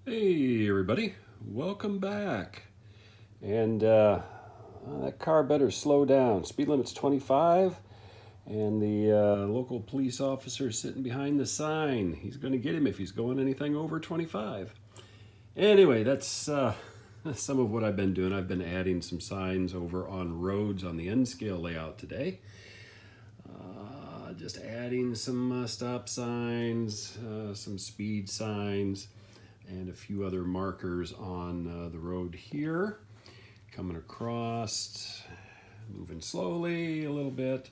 Hey everybody, welcome back. And that car better slow down. Speed limit's 25, and the local police officer sitting behind the sign. He's going to get him if he's going anything over 25. Anyway, that's some of what I've been doing. I've been adding some signs over on roads on the N scale layout today. Just adding some stop signs, some speed signs, and a few other markers on the road here. Coming across, moving slowly a little bit.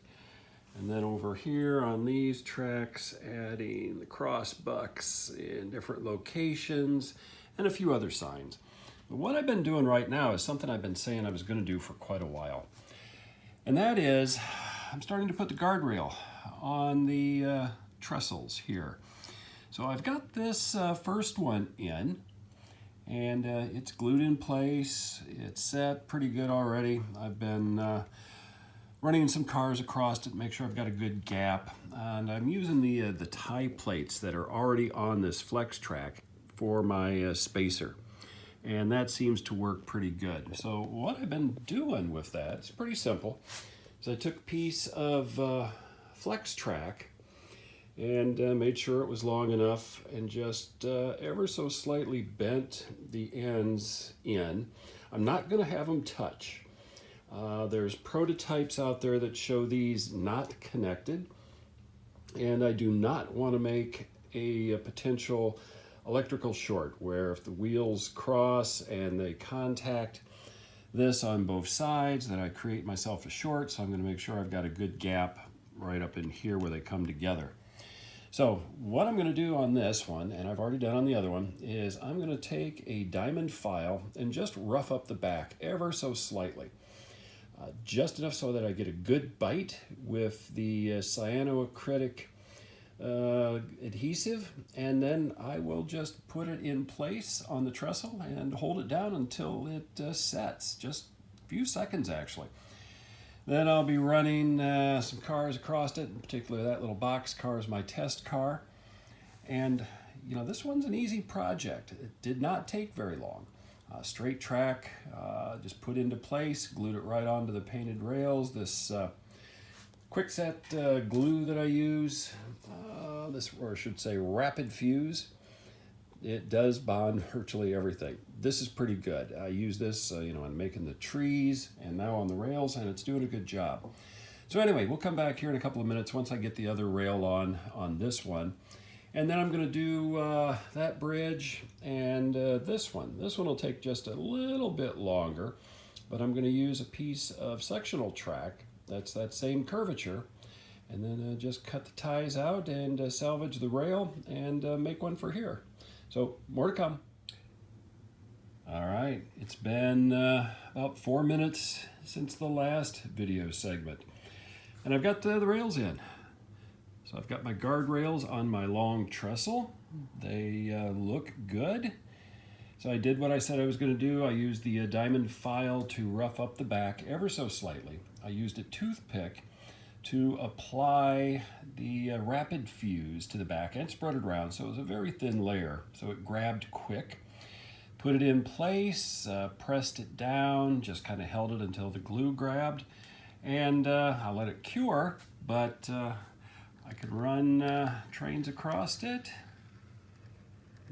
And then over here on these tracks, adding the cross bucks in different locations and a few other signs. But what I've been doing right now is something I've been saying I was going to do for quite a while. And that is, I'm starting to put the guardrail on the trestles here. So I've got this first one in, and it's glued in place. It's set pretty good already. I've been running some cars across it, make sure I've got a good gap. And I'm using the tie plates that are already on this flex track for my spacer. And that seems to work pretty good. So what I've been doing with that, it's pretty simple, is I took a piece of flex track and made sure it was long enough and just ever so slightly bent the ends in. I'm not going to have them touch. There's prototypes out there that show these not connected, and I do not want to make a potential electrical short where if the wheels cross and they contact this on both sides, that I create myself a short. So I'm going to make sure I've got a good gap right up in here where they come together. So what I'm going to do on this one, and I've already done on the other one, is I'm going to take a diamond file and just rough up the back ever so slightly. Just enough so that I get a good bite with the cyanoacrylic adhesive, and then I will just put it in place on the trestle and hold it down until it sets, just a few seconds actually. Then I'll be running some cars across it, in particular that little box car is my test car. And you know, this one's an easy project. It did not take very long. Straight track, just put into place, glued it right onto the painted rails. This quickset glue that I use, or I should say rapid fuse, it does bond virtually everything. This is pretty good. I use this in making the trees and now on the rails, and it's doing a good job. So anyway, we'll come back here in a couple of minutes once I get the other rail on this one. And then I'm going to do that bridge and this one. This one will take just a little bit longer, but I'm going to use a piece of sectional track that's that same curvature, and then just cut the ties out and salvage the rail and make one for here. So more to come. All right, it's been about 4 minutes since the last video segment, and I've got the rails in. So I've got my guardrails on my long trestle. They look good. So I did what I said I was going to do. I used the diamond file to rough up the back ever so slightly. I used a toothpick to apply the rapid fuse to the back and spread it around, so it was a very thin layer, so it grabbed quick. Put it in place, pressed it down, just kind of held it until the glue grabbed, and I let it cure, but I could run trains across it,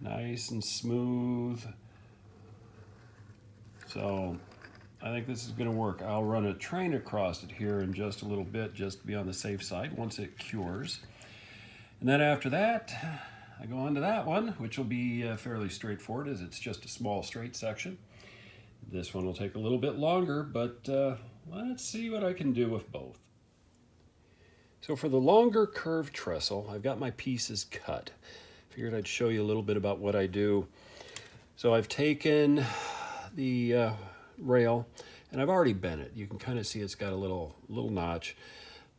nice and smooth. So I think this is going to work. I'll run a train across it here in just a little bit, just to be on the safe side once it cures. And then after that, I go on to that one, which will be fairly straightforward as it's just a small straight section. This one will take a little bit longer, but let's see what I can do with both. So for the longer curved trestle, I've got my pieces cut. Figured I'd show you a little bit about what I do. So I've taken the rail, and I've already bent it. You can kind of see it's got a little notch.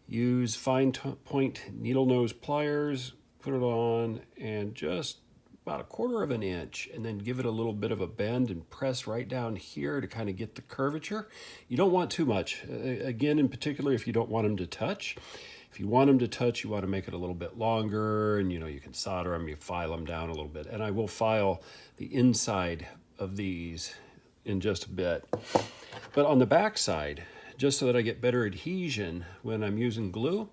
Use fine point needle nose pliers, put it on, and just about 1/4 of an inch, and then give it a little bit of a bend and press right down here to kind of get the curvature. You don't want too much. Again, in particular, if you don't want them to touch, If you want them to touch, you want to make it a little bit longer, and you can solder them, you file them down a little bit. And I will file the inside of these in just a bit. But on the back side, just so that I get better adhesion when I'm using glue,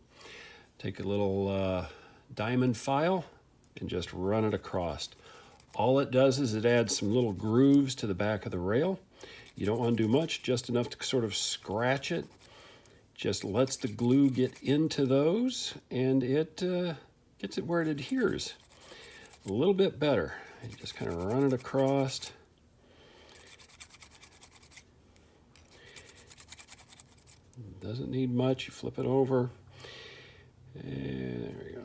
take a little diamond file and just run it across. All it does is it adds some little grooves to the back of the rail. You don't want to do much, just enough to sort of scratch it. Just lets the glue get into those, and it gets it where it adheres a little bit better. You just kind of run it across. Doesn't need much. You flip it over. And there we go.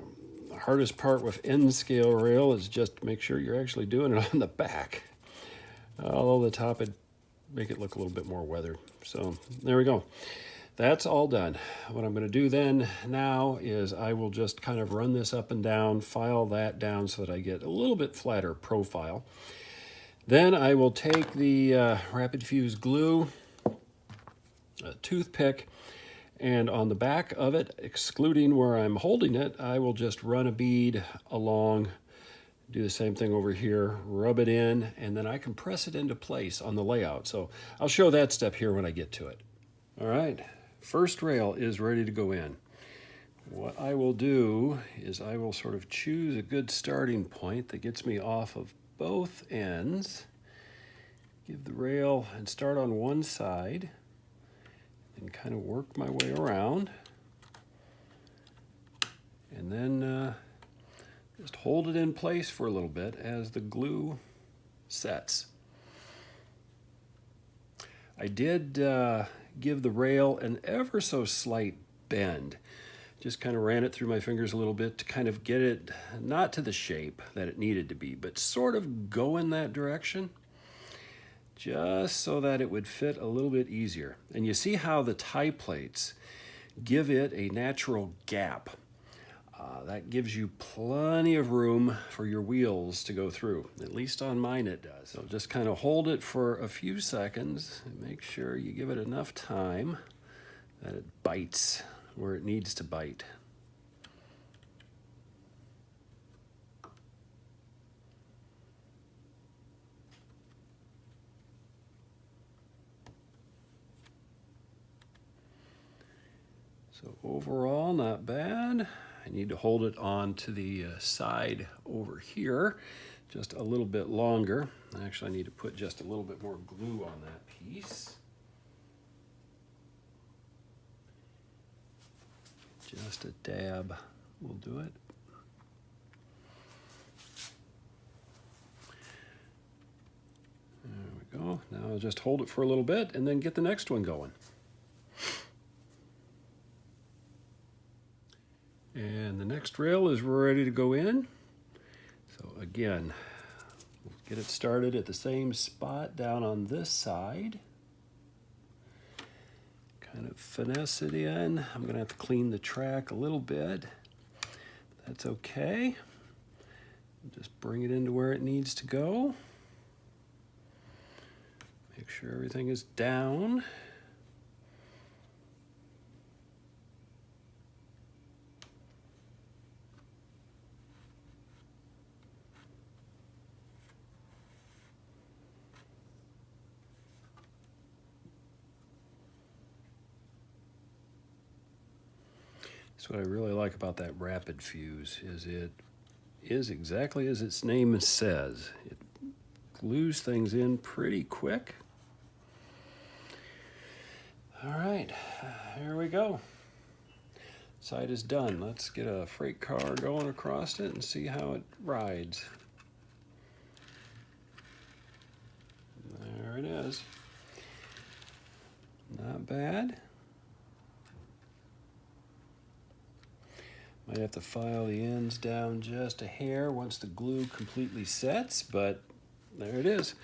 The hardest part with end scale rail is just make sure you're actually doing it on the back. Although the top would make it look a little bit more weathered. So there we go. That's all done. What I'm going to do then now is I will just kind of run this up and down, file that down so that I get a little bit flatter profile. Then I will take the rapid fuse glue, a toothpick, and on the back of it, excluding where I'm holding it, I will just run a bead along, do the same thing over here, rub it in, and then I can press it into place on the layout. So I'll show that step here when I get to it. All right, first rail is ready to go in. What I will do is I will sort of choose a good starting point that gets me off of both ends, give the rail and start on one side, and kind of work my way around, and then just hold it in place for a little bit as the glue sets. I did give the rail an ever so slight bend. Just kind of ran it through my fingers a little bit to kind of get it not to the shape that it needed to be, but sort of go in that direction, just so that it would fit a little bit easier. And you see how the tie plates give it a natural gap. That gives you plenty of room for your wheels to go through. At least on mine it does. So just kind of hold it for a few seconds and make sure you give it enough time that it bites where it needs to bite. So overall, not bad. I need to hold it on to the side over here just a little bit longer. Actually, I need to put just a little bit more glue on that piece. Just a dab will do it. There we go. Now I'll just hold it for a little bit and then get the next one going. And the next rail is ready to go in. So again, we'll get it started at the same spot down on this side. Kind of finesse it in. I'm going to have to clean the track a little bit. That's okay. Just bring it into where it needs to go. Make sure everything is down. That's what I really like about that rapid fuse, is it is exactly as its name says. It glues things in pretty quick. All right, here we go. Side is done. Let's get a freight car going across it and see how it rides. There it is. Not bad. Might have to file the ends down just a hair once the glue completely sets, but there it is.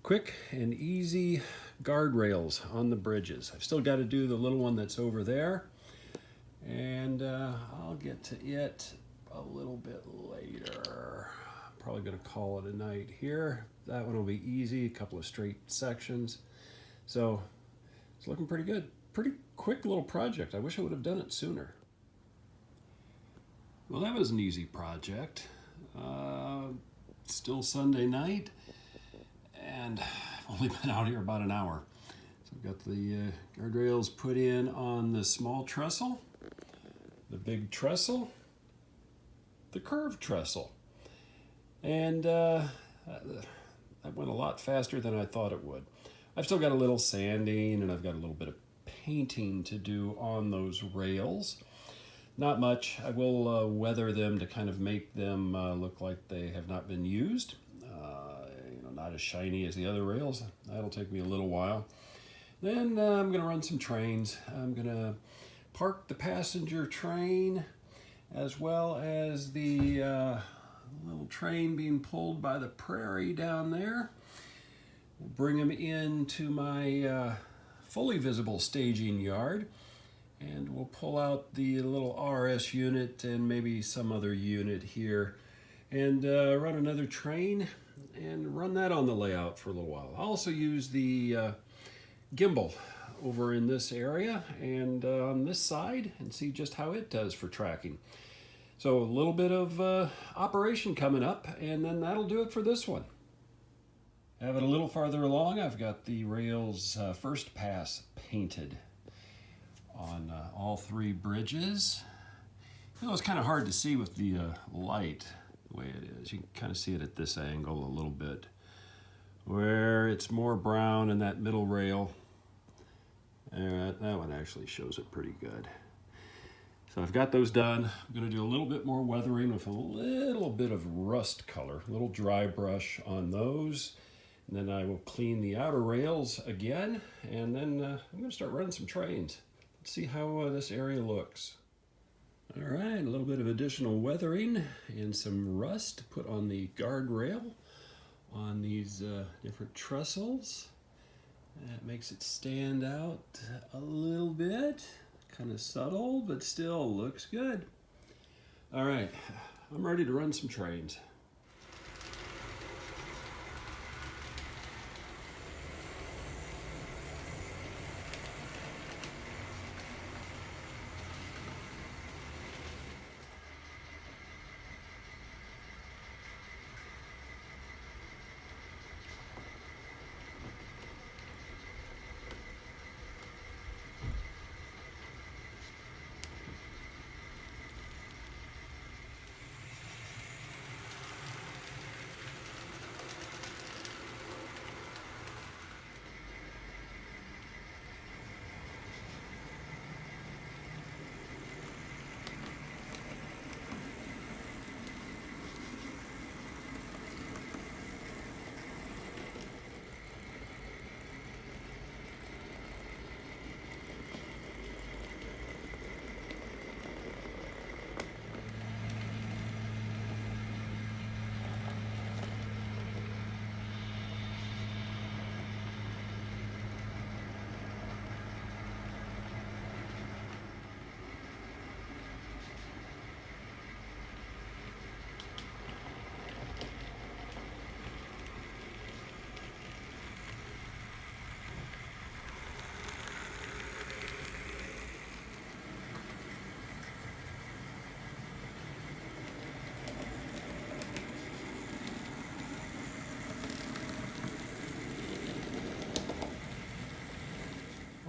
Quick and easy guardrails on the bridges. I've still got to do the little one that's over there, and I'll get to it a little bit later. Probably going to call it a night here. That one will be easy, a couple of straight sections. So it's looking pretty good. pretty quick little project. I wish I would have done it sooner. Well, that was an easy project. Still Sunday night, and I've only been out here about an hour. So I've got the guardrails put in on the small trestle, the big trestle, the curved trestle. And that went a lot faster than I thought it would. I've still got a little sanding and I've got a little bit of painting to do on those rails. Not much. I will weather them to kind of make them look like they have not been used. Not as shiny as the other rails. That'll take me a little while. Then I'm going to run some trains. I'm going to park the passenger train as well as the little train being pulled by the prairie down there. We'll bring them into my fully visible staging yard. And we'll pull out the little RS unit and maybe some other unit here and run another train and run that on the layout for a little while. I'll also use the gimbal over in this area and on this side and see just how it does for tracking. So a little bit of operation coming up, and then that'll do it for this one. Have it a little farther along. I've got the rails first pass painted on all three bridges. It's kind of hard to see with the light the way it is. You can kind of see it at this angle a little bit, where it's more brown in that middle rail. That one actually shows it pretty good. So I've got those done. I'm going to do a little bit more weathering with a little bit of rust color, a little dry brush on those. And then I will clean the outer rails again, and then I'm going to start running some trains. Let's see how this area looks. All right, a little bit of additional weathering and some rust to put on the guardrail on these different trestles. That makes it stand out a little bit. Kind of subtle, but still looks good. All right, I'm ready to run some trains.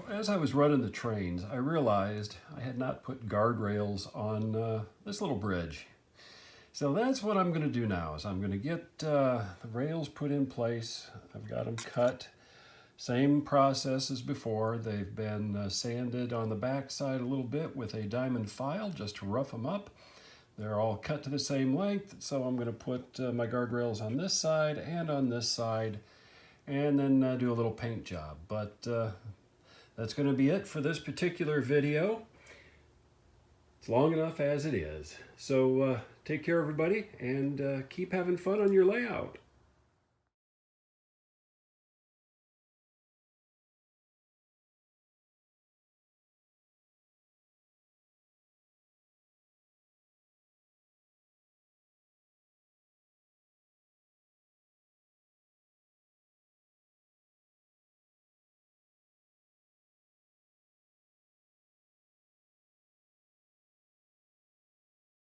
As I was running the trains, I realized I had not put guardrails on this little bridge. So that's what I'm going to do now, is I'm going to get the rails put in place. I've got them cut. Same process as before. They've been sanded on the back side a little bit with a diamond file just to rough them up. They're all cut to the same length, so I'm going to put my guardrails on this side and on this side, and then do a little paint job. But that's going to be it for this particular video. It's long enough as it is. So take care, everybody, and keep having fun on your layout.